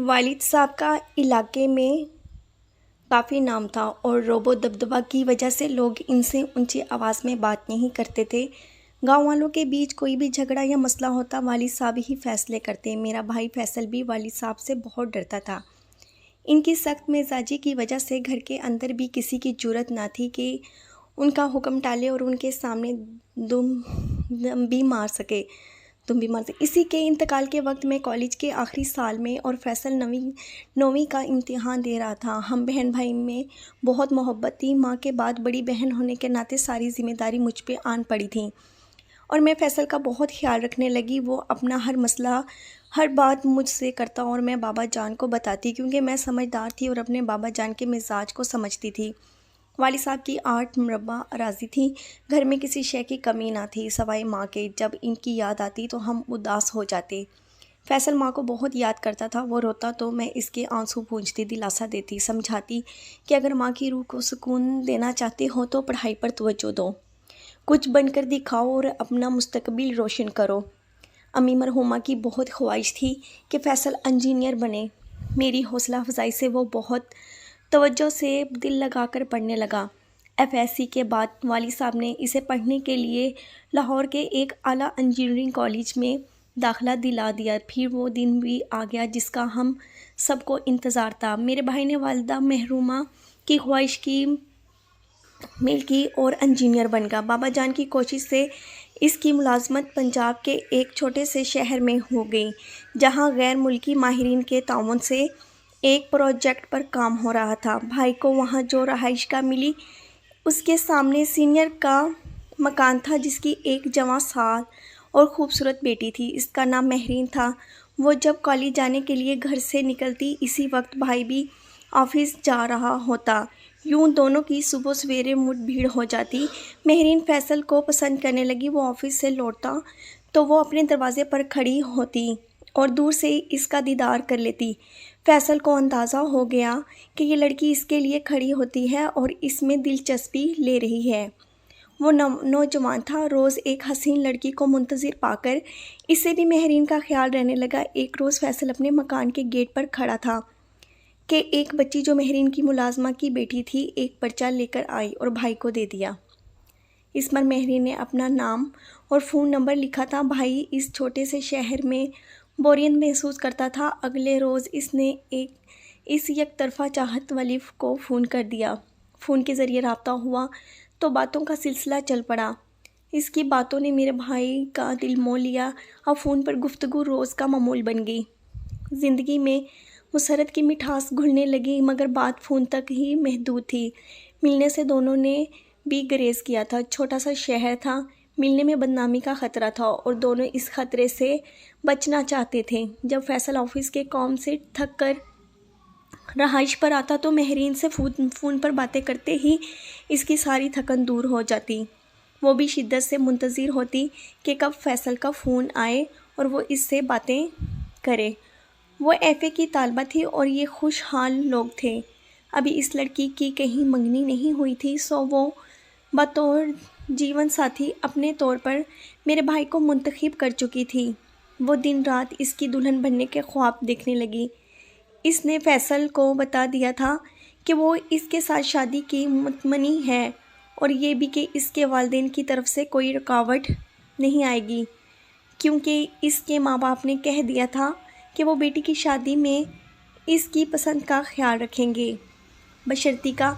والد صاحب کا علاقے میں کافی نام تھا اور رعب و دبدبہ کی وجہ سے لوگ ان سے اونچی آواز میں بات نہیں کرتے تھے۔ گاؤں والوں کے بیچ کوئی بھی جھگڑا یا مسئلہ ہوتا والد صاحب ہی فیصلے کرتے۔ میرا بھائی فیصل بھی والد صاحب سے بہت ڈرتا تھا۔ ان کی سخت مزاجی کی وجہ سے گھر کے اندر بھی کسی کی جرأت نہ تھی کہ ان کا حکم ٹالے اور ان کے سامنے دم بھی مار سکے۔ اسی کے انتقال کے وقت میں کالج کے آخری سال میں اور فیصل نویں کا امتحان دے رہا تھا۔ ہم بہن بھائی میں بہت محبت تھی۔ ماں کے بعد بڑی بہن ہونے کے ناطے ساری ذمہ داری مجھ پہ آن پڑی تھی اور میں فیصل کا بہت خیال رکھنے لگی۔ وہ اپنا ہر مسئلہ ہر بات مجھ سے کرتا اور میں بابا جان کو بتاتی کیونکہ میں سمجھدار تھی اور اپنے بابا جان کے مزاج کو سمجھتی تھی۔ والد صاحب کی 8 مربع اراضی تھی۔ گھر میں کسی شے کی کمی نہ تھی سوائے ماں کے۔ جب ان کی یاد آتی تو ہم اداس ہو جاتے۔ فیصل ماں کو بہت یاد کرتا تھا۔ وہ روتا تو میں اس کے آنسو پونچھتی، دلاسا دیتی، سمجھاتی کہ اگر ماں کی روح کو سکون دینا چاہتے ہو تو پڑھائی پر توجہ دو، کچھ بن کر دکھاؤ اور اپنا مستقبل روشن کرو۔ امی مرحومہ کی بہت خواہش تھی کہ فیصل انجینئر بنے۔ میری حوصلہ افزائی سے وہ بہت توجہ سے دل لگا کر پڑھنے لگا۔ FSC کے بعد والد صاحب نے اسے پڑھنے کے لیے لاہور کے ایک اعلیٰ انجینئرنگ کالج میں داخلہ دلا دیا۔ پھر وہ دن بھی آ گیا جس کا ہم سب کو انتظار تھا۔ میرے بھائی نے والدہ مرحومہ کی خواہش کی مل کی اور انجینئر بن گیا۔ بابا جان کی کوشش سے اس کی ملازمت پنجاب کے ایک چھوٹے سے شہر میں ہو گئی جہاں غیر ملکی ماہرین کے تعاون سے ایک پروجیکٹ پر کام ہو رہا تھا۔ بھائی کو وہاں جو رہائش گاہ ملی اس کے سامنے سینئر کا مکان تھا جس کی ایک جوان سال اور خوبصورت بیٹی تھی۔ اس کا نام مہرین تھا۔ وہ جب کالج جانے کے لیے گھر سے نکلتی اسی وقت بھائی بھی آفس جا رہا ہوتا۔ یوں دونوں کی صبح سویرے مٹ بھیڑ ہو جاتی۔ مہرین فیصل کو پسند کرنے لگی۔ وہ آفس سے لوٹتا تو وہ اپنے دروازے پر کھڑی ہوتی اور دور سے اس کا دیدار کر لیتی۔ فیصل کو اندازہ ہو گیا کہ یہ لڑکی اس کے لیے کھڑی ہوتی ہے اور اس میں دلچسپی لے رہی ہے۔ وہ نوجوان تھا۔ روز ایک حسین لڑکی کو منتظر پا کر اسے بھی مہرین کا خیال رہنے لگا۔ ایک روز فیصل اپنے مکان کے گیٹ پر کھڑا تھا کہ ایک بچی جو مہرین کی ملازمہ کی بیٹی تھی ایک پرچہ لے کر آئی اور بھائی کو دے دیا۔ اس پر مہرین نے اپنا نام اور فون نمبر لکھا تھا۔ بھائی اس چھوٹے سے شہر میں بوریت محسوس کرتا تھا۔ اگلے روز اس نے اس یک طرفہ چاہت والی کو فون کر دیا۔ فون کے ذریعے رابطہ ہوا تو باتوں کا سلسلہ چل پڑا۔ اس کی باتوں نے میرے بھائی کا دل مول لیا۔ اب فون پر گفتگو روز کا معمول بن گئی۔ زندگی میں مسرت کی مٹھاس گھلنے لگی مگر بات فون تک ہی محدود تھی۔ ملنے سے دونوں نے بھی گریز کیا تھا۔ چھوٹا سا شہر تھا، ملنے میں بدنامی کا خطرہ تھا اور دونوں اس خطرے سے بچنا چاہتے تھے۔ جب فیصل آفس کے کام سے تھک کر رہائش پر آتا تو مہرین سے فون پر باتیں کرتے ہی اس کی ساری تھکن دور ہو جاتی۔ وہ بھی شدت سے منتظر ہوتی کہ کب فیصل کا فون آئے اور وہ اس سے باتیں کرے۔ وہ FA کی طالبہ تھی اور یہ خوشحال لوگ تھے۔ ابھی اس لڑکی کی کہیں منگنی نہیں ہوئی تھی سو وہ بطور جیون ساتھی اپنے طور پر میرے بھائی کو منتخب کر چکی تھی۔ وہ دن رات اس کی دلہن بننے کے خواب دیکھنے لگی۔ اس نے فیصل کو بتا دیا تھا کہ وہ اس کے ساتھ شادی کی مطمئن ہے اور یہ بھی کہ اس کے والدین کی طرف سے کوئی رکاوٹ نہیں آئے گی کیونکہ اس کے ماں باپ نے کہہ دیا تھا کہ وہ بیٹی کی شادی میں اس کی پسند کا خیال رکھیں گے بشرطیکہ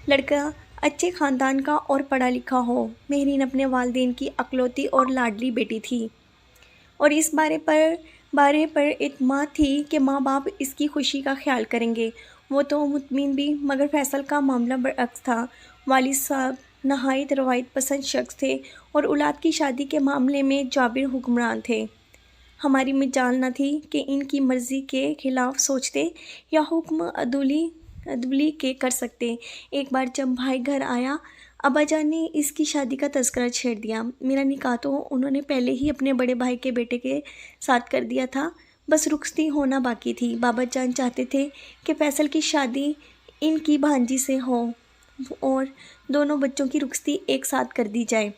لڑکا اچھے خاندان کا اور پڑھا لکھا ہو۔ مہرین اپنے والدین کی اکلوتی اور لاڈلی بیٹی تھی اور اس بارے پر اعتماد تھی کہ ماں باپ اس کی خوشی کا خیال کریں گے۔ وہ تو مطمئن بھی مگر فیصل کا معاملہ برعکس تھا۔ والد صاحب نہایت روایت پسند شخص تھے اور اولاد کی شادی کے معاملے میں جابر حکمران تھے۔ ہماری مجال نہ تھی کہ ان کی مرضی کے خلاف سوچتے یا حکم عدولی کے کر سکتے۔ ایک بار جب بھائی گھر آیا ابا جان نے اس کی شادی کا تذکرہ چھیڑ دیا۔ میرا نکاح تو انہوں نے پہلے ہی اپنے بڑے بھائی کے بیٹے کے ساتھ کر دیا تھا، بس رخصتی ہونا باقی تھی۔ بابا جان چاہتے تھے کہ فیصل کی شادی ان کی بھانجی سے ہو اور دونوں بچوں کی رخصتی ایک ساتھ کر دی جائے۔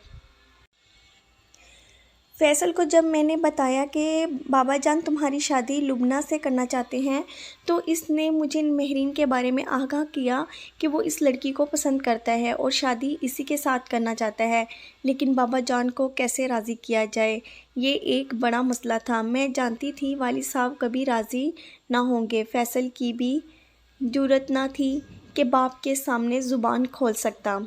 فیصل کو جب میں نے بتایا کہ بابا جان تمہاری شادی لبنہ سے کرنا چاہتے ہیں تو اس نے مجھے مہرین کے بارے میں آگاہ کیا کہ وہ اس لڑکی کو پسند کرتا ہے اور شادی اسی کے ساتھ کرنا چاہتا ہے، لیکن بابا جان کو کیسے راضی کیا جائے یہ ایک بڑا مسئلہ تھا۔ میں جانتی تھی والد صاحب کبھی راضی نہ ہوں گے۔ فیصل کی بھی جرأت نہ تھی کہ باپ کے سامنے زبان کھول سکتا۔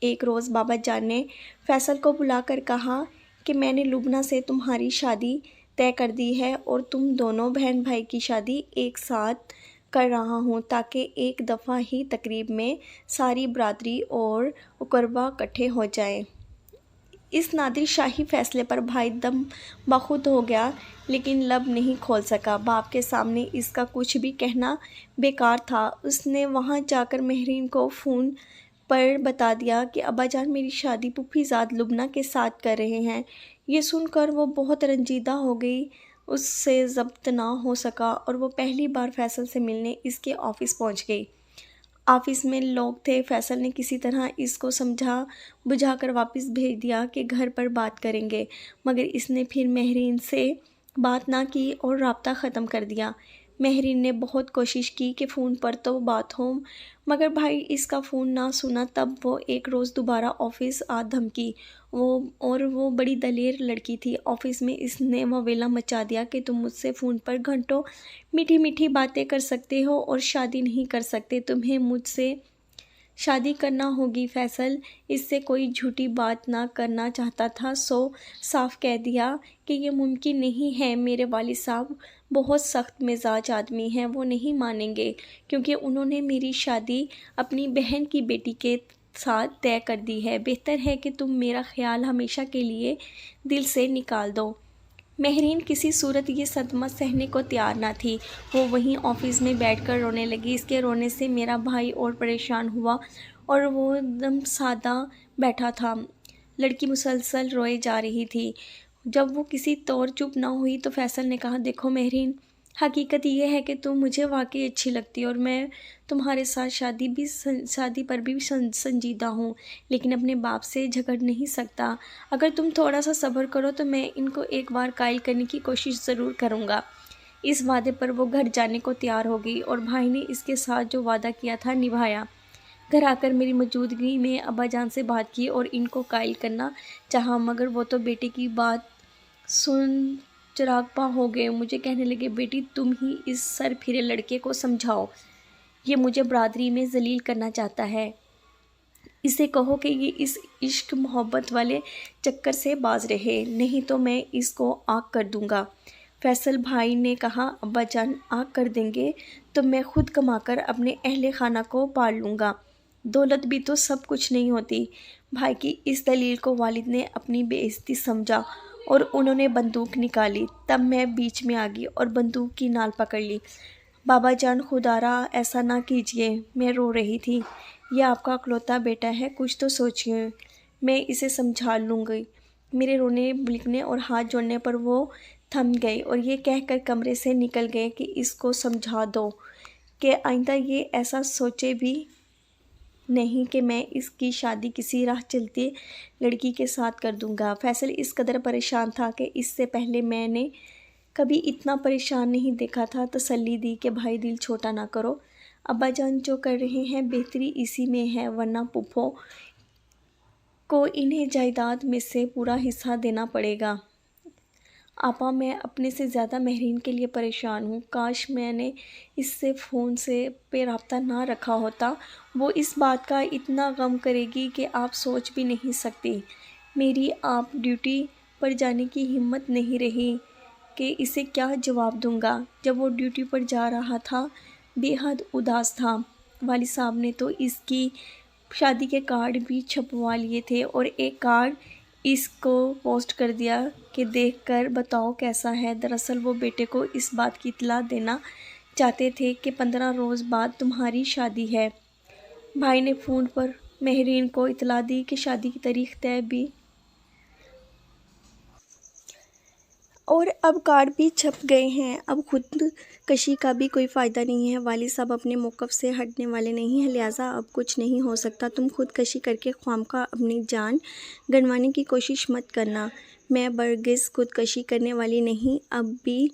ایک روز بابا جان نے فیصل کو بلا کر کہا کہ میں نے لبنہ سے تمہاری شادی طے کر دی ہے اور تم دونوں بہن بھائی کی شادی ایک ساتھ کر رہا ہوں تاکہ ایک دفعہ ہی تقریب میں ساری برادری اور اقربا اکٹھے ہو جائیں۔ اس نادر شاہی فیصلے پر بھائی دم بخود ہو گیا لیکن لب نہیں کھول سکا۔ باپ کے سامنے اس کا کچھ بھی کہنا بیکار تھا۔ اس نے وہاں جا کر مہرین کو فون پر بتا دیا کہ ابا جان میری شادی پھوپھی زاد لبنہ کے ساتھ کر رہے ہیں۔ یہ سن کر وہ بہت رنجیدہ ہو گئی، اس سے ضبط نہ ہو سکا اور وہ پہلی بار فیصل سے ملنے اس کے آفس پہنچ گئی۔ آفس میں لوگ تھے۔ فیصل نے کسی طرح اس کو سمجھا بجھا کر واپس بھیج دیا کہ گھر پر بات کریں گے، مگر اس نے پھر مہرین سے بات نہ کی اور رابطہ ختم کر دیا۔ مہرین نے بہت کوشش کی کہ فون پر تو بات ہو، مگر بھائی اس کا فون نہ سنا۔ تب وہ ایک روز دوبارہ آفس آ دھمکی، وہ بڑی دلیر لڑکی تھی۔ آفس میں اس نے وویلا مچا دیا کہ تم مجھ سے فون پر گھنٹوں میٹھی میٹھی باتیں کر سکتے ہو اور شادی نہیں کر سکتے، تمہیں مجھ سے شادی کرنا ہوگی۔ فیصل اس سے کوئی جھوٹی بات نہ کرنا چاہتا تھا، سو صاف کہہ دیا کہ یہ ممکن نہیں ہے، میرے والد صاحب بہت سخت مزاج آدمی ہیں، وہ نہیں مانیں گے کیونکہ انہوں نے میری شادی اپنی بہن کی بیٹی کے ساتھ طے کر دی ہے۔ بہتر ہے کہ تم میرا خیال ہمیشہ کے لیے دل سے نکال دو۔ مہرین کسی صورت یہ صدمہ سہنے کو تیار نہ تھی۔ وہ وہیں آفس میں بیٹھ کر رونے لگی۔ اس کے رونے سے میرا بھائی اور پریشان ہوا اور وہ دم سادہ بیٹھا تھا۔ لڑکی مسلسل روئے جا رہی تھی۔ جب وہ کسی طور چپ نہ ہوئی تو فیصل نے کہا، دیکھو مہرین، حقیقت یہ ہے کہ تم مجھے واقعی اچھی لگتی اور میں تمہارے ساتھ شادی پر بھی سنجیدہ ہوں، لیکن اپنے باپ سے جھگڑ نہیں سکتا۔ اگر تم تھوڑا سا صبر کرو تو میں ان کو ایک بار قائل کرنے کی کوشش ضرور کروں گا۔ اس وعدے پر وہ گھر جانے کو تیار ہو گئی اور بھائی نے اس کے ساتھ جو وعدہ کیا تھا نبھایا۔ گھر آ کر میری موجودگی میں ابا جان سے بات کی اور ان کو قائل کرنا چاہا، مگر وہ تو بیٹے کی بات سن چراغ پا ہو گئے۔ مجھے کہنے لگے، بیٹی تم ہی اس سر پھرے لڑکے کو سمجھاؤ، یہ مجھے برادری میں ذلیل کرنا چاہتا ہے۔ اسے کہو کہ یہ اس عشق محبت والے چکر سے باز رہے، نہیں تو میں اس کو آگ کر دوں گا۔ فیصل بھائی نے کہا، ابا جان آگ کر دیں گے تو میں خود کما کر اپنے اہل خانہ کو پال لوں گا، دولت بھی تو سب کچھ نہیں ہوتی۔ بھائی کی اس دلیل کو والد نے اپنی بے عزتی سمجھا اور انہوں نے بندوق نکالی۔ تب میں بیچ میں آ گئی اور بندوق کی نال پکڑ لی۔ بابا جان خدا را ایسا نہ کیجیے، میں رو رہی تھی، یہ آپ کا اکلوتا بیٹا ہے، کچھ تو سوچیے، میں اسے سمجھا لوں گی۔ میرے رونے بلکنے اور ہاتھ جوڑنے پر وہ تھم گئے اور یہ کہہ کر کمرے سے نکل گئے کہ اس کو سمجھا دو کہ آئندہ یہ ایسا سوچے بھی نہیں کہ میں اس کی شادی کسی راہ چلتی لڑکی کے ساتھ کر دوں گا۔ فیصل اس قدر پریشان تھا کہ اس سے پہلے میں نے کبھی اتنا پریشان نہیں دیکھا تھا۔ تسلی دی کہ بھائی دل چھوٹا نہ کرو، ابا جان جو کر رہے ہیں بہتری اسی میں ہے، ورنہ پھوپھو کو انہیں جائیداد میں سے پورا حصہ دینا پڑے گا۔ آپا میں اپنے سے زیادہ مہرین کے لیے پریشان ہوں، کاش میں نے اس سے فون پہ رابطہ نہ رکھا ہوتا، وہ اس بات کا اتنا غم کرے گی کہ آپ سوچ بھی نہیں سکتی۔ میری آپ ڈیوٹی پر جانے کی ہمت نہیں رہی کہ اسے کیا جواب دوں گا۔ جب وہ ڈیوٹی پر جا رہا تھا بے حد اداس تھا۔ والد صاحب نے تو اس کی شادی کے کارڈ بھی چھپوا لیے تھے اور ایک کارڈ اس کو پوسٹ کر دیا کہ دیکھ کر بتاؤ کیسا ہے۔ دراصل وہ بیٹے کو اس بات کی اطلاع دینا چاہتے تھے کہ 15 روز بعد تمہاری شادی ہے۔ بھائی نے فون پر مہرین کو اطلاع دی کہ شادی کی تاریخ طے بھی اور اب کارڈ بھی چھپ گئے ہیں، اب خود کشی کا بھی کوئی فائدہ نہیں ہے۔ والد صاحب اپنے موقف سے ہٹنے والے نہیں ہیں، لہٰذا اب کچھ نہیں ہو سکتا۔ تم خود کشی کر کے خوامخواہ اپنی جان گنوانے کی کوشش مت کرنا۔ میں برگز خود کشی کرنے والی نہیں، اب بھی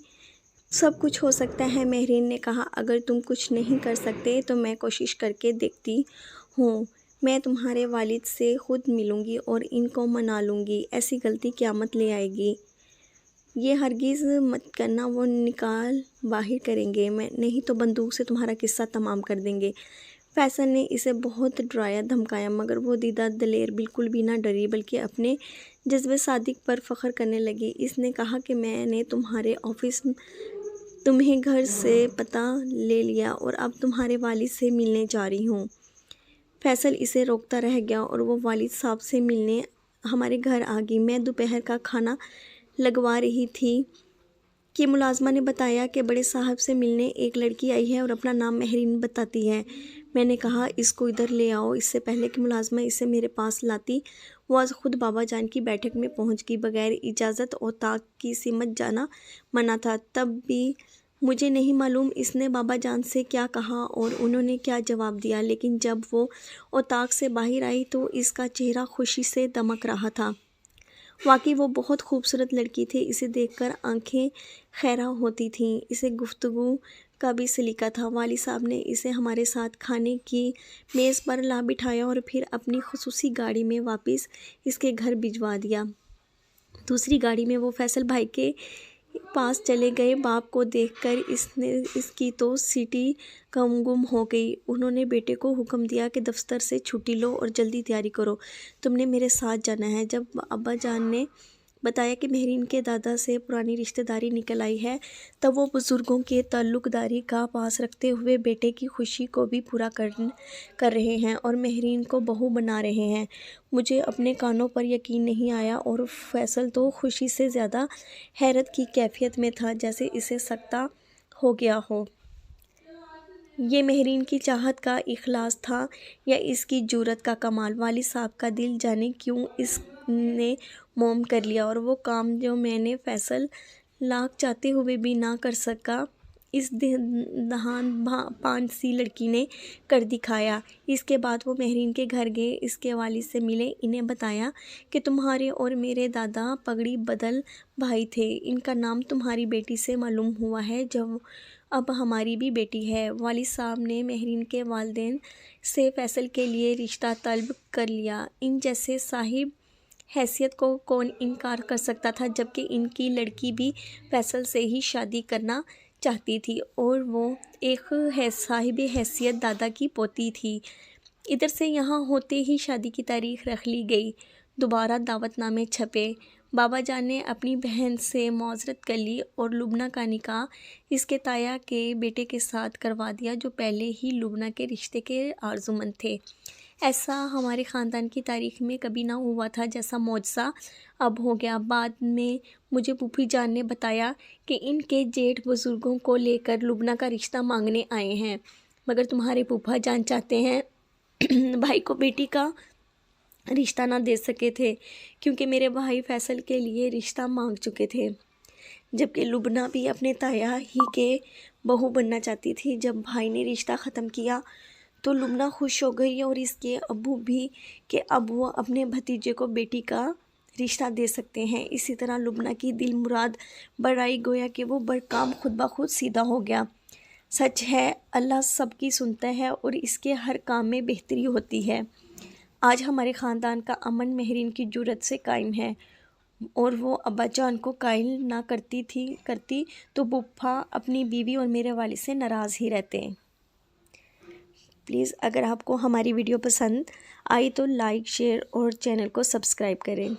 سب کچھ ہو سکتا ہے، مہرین نے کہا۔ اگر تم کچھ نہیں کر سکتے تو میں کوشش کر کے دیکھتی ہوں۔ میں تمہارے والد سے خود ملوں گی اور ان کو منا لوں گی، ایسی غلطی قیامت لے آئے گی۔ یہ ہرگز مت کرنا، وہ نکال باہر کریں گے، نہیں تو بندوق سے تمہارا قصہ تمام کر دیں گے۔ فیصل نے اسے بہت ڈرایا دھمکایا، مگر وہ دیدہ دلیر بالکل بھی نہ ڈری، بلکہ اپنے جذبے صادق پر فخر کرنے لگی۔ اس نے کہا کہ میں نے تمہارے آفس تمہیں گھر سے پتہ لے لیا اور اب تمہارے والد سے ملنے جا رہی ہوں۔ فیصل اسے روکتا رہ گیا اور وہ والد صاحب سے ملنے ہمارے گھر آ گئی۔ میں دوپہر کا کھانا لگوا رہی تھی کہ ملازمہ نے بتایا کہ بڑے صاحب سے ملنے ایک لڑکی آئی ہے اور اپنا نام مہرین بتاتی ہے۔ میں نے کہا اس کو ادھر لے آؤ۔ اس سے پہلے کہ ملازمہ اسے میرے پاس لاتی، وہ آج خود بابا جان کی بیٹھک میں پہنچ گئی۔ بغیر اجازت اوطاق کی سمت جانا منع تھا۔ تب بھی مجھے نہیں معلوم اس نے بابا جان سے کیا کہا اور انہوں نے کیا جواب دیا، لیکن جب وہ اوطاق سے باہر آئی تو اس کا چہرہ خوشی سے دمک رہا تھا۔ واقعی وہ بہت خوبصورت لڑکی تھی، اسے دیکھ کر آنکھیں خیرہ ہوتی تھیں۔ اسے گفتگو کا بھی سلیقہ تھا۔ والد صاحب نے اسے ہمارے ساتھ کھانے کی میز پر لا بٹھایا اور پھر اپنی خصوصی گاڑی میں واپس اس کے گھر بھجوا دیا۔ دوسری گاڑی میں وہ فیصل بھائی کے پاس چلے گئے۔ باپ کو دیکھ کر اس کی تو سیٹی گم ہو گئی۔ انہوں نے بیٹے کو حکم دیا کہ دفتر سے چھٹی لو اور جلدی تیاری کرو، تم نے میرے ساتھ جانا ہے۔ جب ابا جان نے بتایا کہ مہرین کے دادا سے پرانی رشتہ داری نکل آئی ہے، تب وہ بزرگوں کے تعلق داری کا پاس رکھتے ہوئے بیٹے کی خوشی کو بھی پورا کر رہے ہیں اور مہرین کو بہو بنا رہے ہیں۔ مجھے اپنے کانوں پر یقین نہیں آیا اور فیصل تو خوشی سے زیادہ حیرت کی کیفیت میں تھا، جیسے اسے سکتہ ہو گیا ہو۔ یہ مہرین کی چاہت کا اخلاص تھا یا اس کی جرأت کا کمال؟ والد صاحب کا دل جانے کیوں اس نے موم کر لیا، اور وہ کام جو میں نے فیصل لاکھ چاہتے ہوئے بھی نہ کر سکا، اس دہان پان سی لڑکی نے کر دکھایا۔ اس کے بعد وہ مہرین کے گھر گئے، اس کے والد سے ملے، انہیں بتایا کہ تمہارے اور میرے دادا پگڑی بدل بھائی تھے، ان کا نام تمہاری بیٹی سے معلوم ہوا ہے، اب ہماری بھی بیٹی ہے۔ والد صاحب نے مہرین کے والدین سے فیصل کے لیے رشتہ طلب کر لیا۔ ان جیسے صاحب حیثیت کو کون انکار کر سکتا تھا، جبکہ ان کی لڑکی بھی فیصل سے ہی شادی کرنا چاہتی تھی اور وہ ایک صاحب حیثیت دادا کی پوتی تھی۔ ادھر سے یہاں ہوتے ہی شادی کی تاریخ رکھ لی گئی، دوبارہ دعوت نامے چھپے۔ بابا جان نے اپنی بہن سے معذرت کر لی اور لبنہ کا نکاح اس کے تایا کے بیٹے کے ساتھ کروا دیا، جو پہلے ہی لبنہ کے رشتے کے آرزومند تھے۔ ایسا ہمارے خاندان کی تاریخ میں کبھی نہ ہوا تھا، جیسا معجزہ اب ہو گیا۔ بعد میں مجھے پھوپھی جان نے بتایا کہ ان کے جیٹھ بزرگوں کو لے کر لبنہ کا رشتہ مانگنے آئے ہیں، مگر تمہارے پھوپھا جان چاہتے ہیں بھائی کو بیٹی کا رشتہ نہ دے سکے تھے، کیونکہ میرے بھائی فیصل کے لیے رشتہ مانگ چکے تھے، جبکہ لبنہ بھی اپنے تایا ہی کے بہو بننا چاہتی تھی۔ جب بھائی نے رشتہ ختم کیا تو لبنہ خوش ہو گئی اور اس کے ابو بھی کہ اب وہ اپنے بھتیجے کو بیٹی کا رشتہ دے سکتے ہیں۔ اسی طرح لبنہ کی دل مراد بڑھائی، گویا کہ وہ کام خود بخود سیدھا ہو گیا۔ سچ ہے، اللہ سب کی سنتا ہے اور اس کے ہر کام میں بہتری ہوتی ہے۔ آج ہمارے خاندان کا امن مہرین کی جرأت سے قائم ہے، اور وہ ابا جان کو قائل نہ کرتی تو پھوپھا اپنی بیوی اور میرے والد سے ناراض ہی رہتے۔ پلیز اگر آپ کو ہماری ویڈیو پسند آئی تو لائک، شیئر اور چینل کو سبسکرائب کریں۔